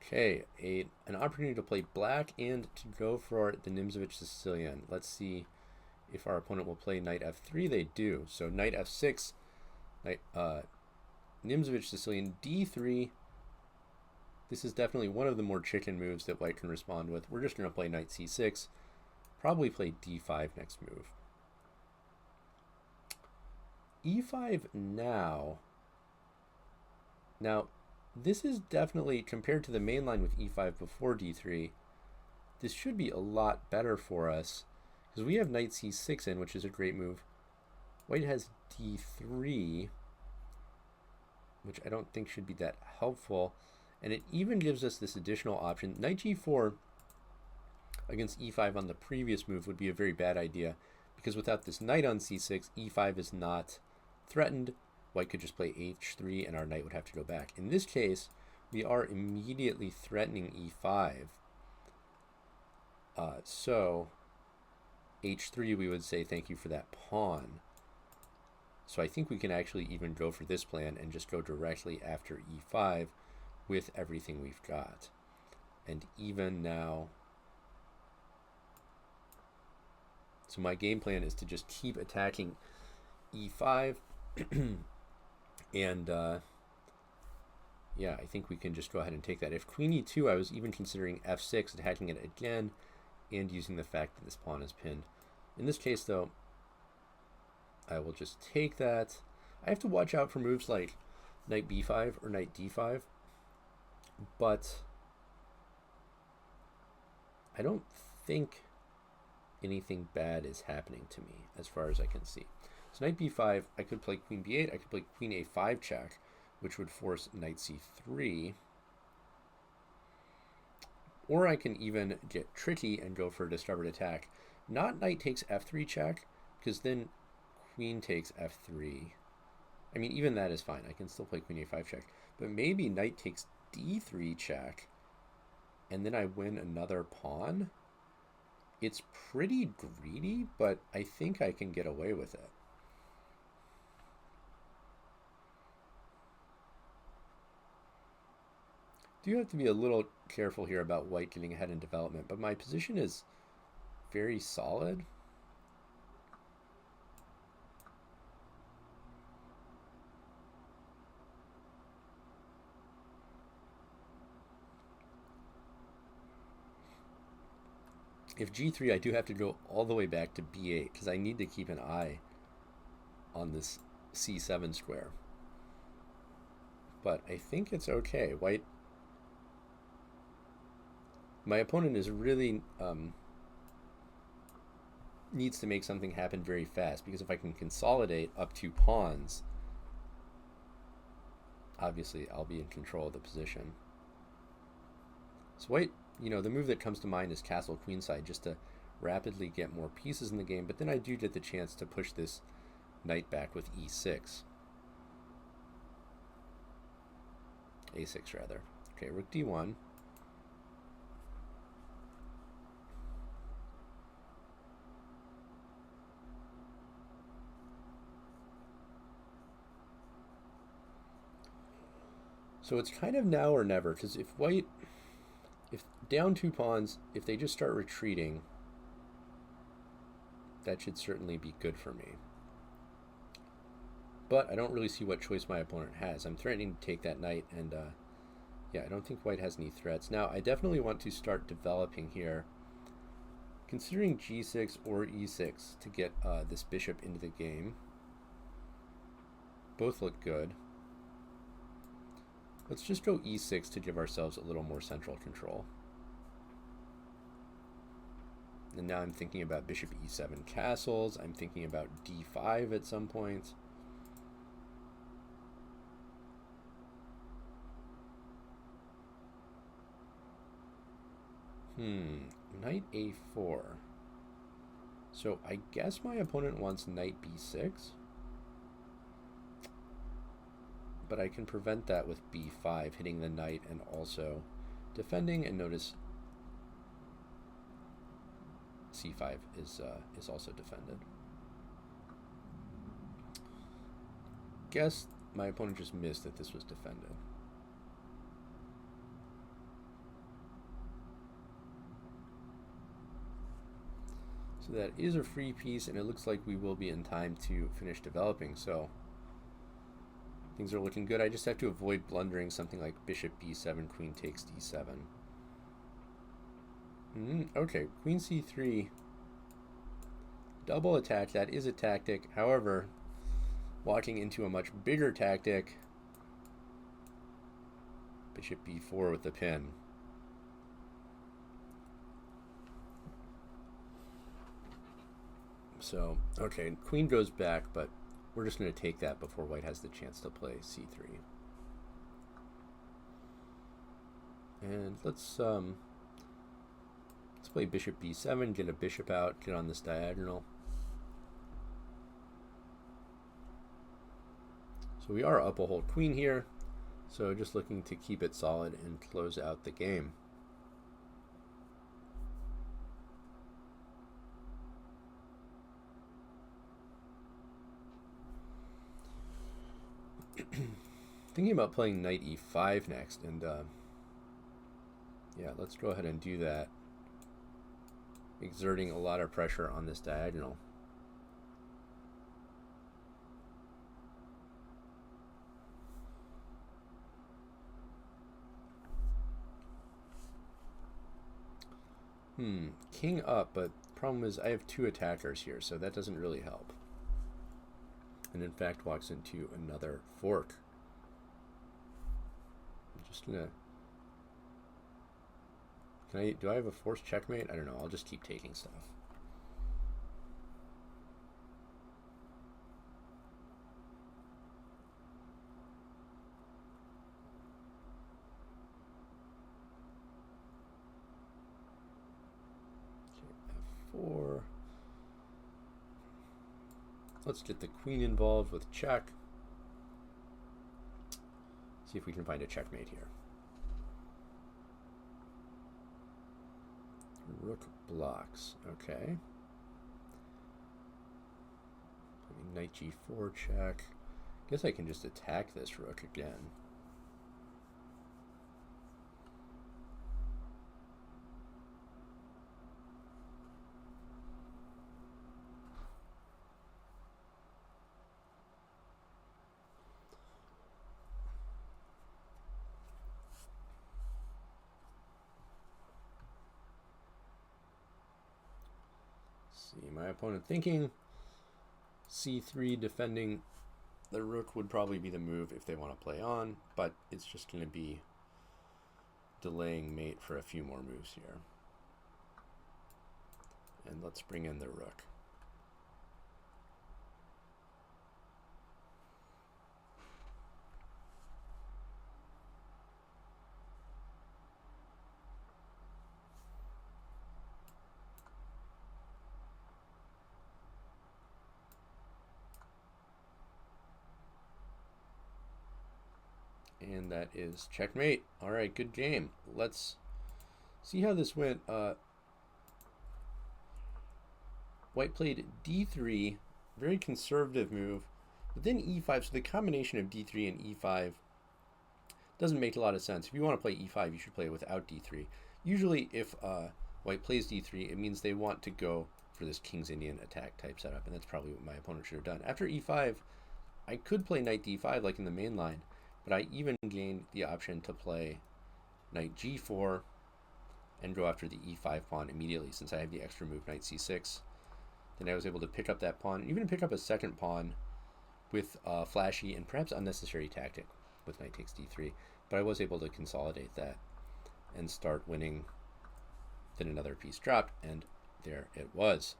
Okay, an opportunity to play black and to go for the Nimzowitsch Sicilian. Let's see if our opponent will play knight f3. They do. So knight f6, knight Nimzowitsch Sicilian d3. This is definitely one of the more chicken moves that white can respond with. We're just going to play knight c6, probably play d5 next move. e5 now. Now, this is definitely, compared to the main line with e5 before d3, this should be a lot better for us because we have knight c6 in, which is a great move. White has d3, which I don't think should be that helpful. And it even gives us this additional option. Knight g4 against e5 on the previous move would be a very bad idea because without this knight on c6, e5 is not threatened. White could just play h3 and our knight would have to go back. In this case, we are immediately threatening e5. So h3, we would say thank you for that pawn. So I think we can actually even go for this plan and just go directly after e5 with everything we've got. And even now, so my game plan is to just keep attacking e5 and yeah, I think we can just go ahead and take that. If queen e2, I was even considering f6, attacking it again and using the fact that this pawn is pinned. In this case though, I will just take that. I have to watch out for moves like knight b5 or knight d5, but I don't think anything bad is happening to me as far as I can see. So knight b5, I could play queen b8, I could play queen a5 check, which would force knight c3. Or I can even get tricky and go for a discovered attack. Not knight takes f3 check, because then queen takes f3. I mean, even that is fine. I can still play queen a5 check. But maybe knight takes d3 check, and then I win another pawn. It's pretty greedy, but I think I can get away with it. Do have to be a little careful here about white getting ahead in development, but my position is very solid. If g3, I do have to go all the way back to b8 because I need to keep an eye on this c7 square. But I think it's okay. White, my opponent is really needs to make something happen very fast, because if I can consolidate up 2 pawns, obviously I'll be in control of the position. So white, the move that comes to mind is castle queenside, just to rapidly get more pieces in the game, but then I do get the chance to push this knight back with e6. a6 rather. Okay, rook d1. So it's kind of now or never, because if down 2 pawns, if they just start retreating, that should certainly be good for me. But I don't really see what choice my opponent has. I'm threatening to take that knight, and yeah, I don't think white has any threats. Now, I definitely want to start developing here, considering g6 or e6 to get this bishop into the game. Both look good. Let's just go e6 to give ourselves a little more central control. And now I'm thinking about bishop e7 castles. I'm thinking about d5 at some point. Knight a4. So I guess my opponent wants knight b6. But I can prevent that with b5, hitting the knight and also defending. And notice c5 is also defended. Guess my opponent just missed that this was defended. So that is a free piece, and it looks like we will be in time to finish developing. So things are looking good. I just have to avoid blundering something like bishop b7, queen takes d7. Okay, queen c3. Double attack, that is a tactic. However, walking into a much bigger tactic, bishop b4 with the pin. So, okay, queen goes back, but we're just going to take that before white has the chance to play c3. And let's play bishop b7, get a bishop out, get on this diagonal. So we are up a whole queen here, so just looking to keep it solid and close out the game. Thinking about playing knight e5 next, and yeah, let's go ahead and do that, exerting a lot of pressure on this diagonal. King up, but problem is I have two attackers here, so that doesn't really help. And in fact walks into another fork. I'm just gonna... do I have a forced checkmate? I don't know, I'll just keep taking stuff. F4. Let's get the queen involved with check. See if we can find a checkmate here. Rook blocks. Okay. Knight g4 check. Guess I can just attack this rook again. See, my opponent thinking c3 defending the rook would probably be the move if they want to play on, but it's just going to be delaying mate for a few more moves here. And let's bring in the rook. And that is checkmate. All right, good game. Let's see how this went. White played d3, very conservative move, but then e5. So the combination of d3 and e5 doesn't make a lot of sense. If you want to play e5, you should play it without d3. Usually, if white plays d3, it means they want to go for this King's Indian attack type setup, and that's probably what my opponent should have done. After e5, I could play knight d5 like in the main line, but I even gained the option to play knight g4 and go after the e5 pawn immediately since I have the extra move knight c6. Then I was able to pick up that pawn, even pick up a second pawn with a flashy and perhaps unnecessary tactic with knight takes d3. But I was able to consolidate that and start winning. Then another piece dropped, and there it was.